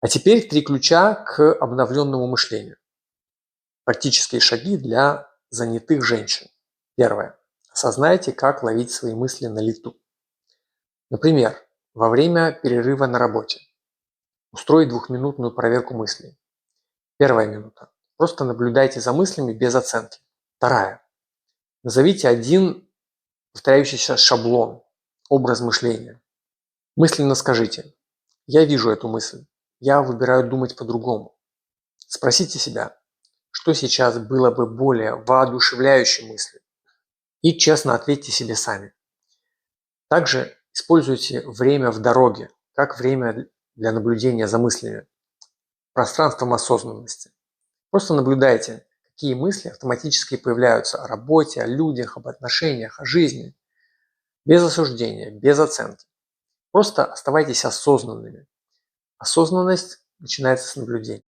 А теперь 3 ключа к обновленному мышлению. Практические шаги для занятых женщин. Первое. Осознайте, как ловить свои мысли на лету. Например, во время перерыва на работе. Устроить 2-минутную проверку мыслей. Первая минута. Просто наблюдайте за мыслями без оценки. Вторая. Назовите один повторяющийся шаблон, образ мышления. Мысленно скажите: «Я вижу эту мысль. Я выбираю думать по-другому». Спросите себя, что сейчас было бы более воодушевляющей мыслью. И честно ответьте себе сами. Также используйте время в дороге как время для наблюдения за мыслями, пространством осознанности. Просто наблюдайте, какие мысли автоматически появляются о работе, о людях, об отношениях, о жизни. Без осуждения, без оценки. Просто оставайтесь осознанными. Осознанность начинается с наблюдения.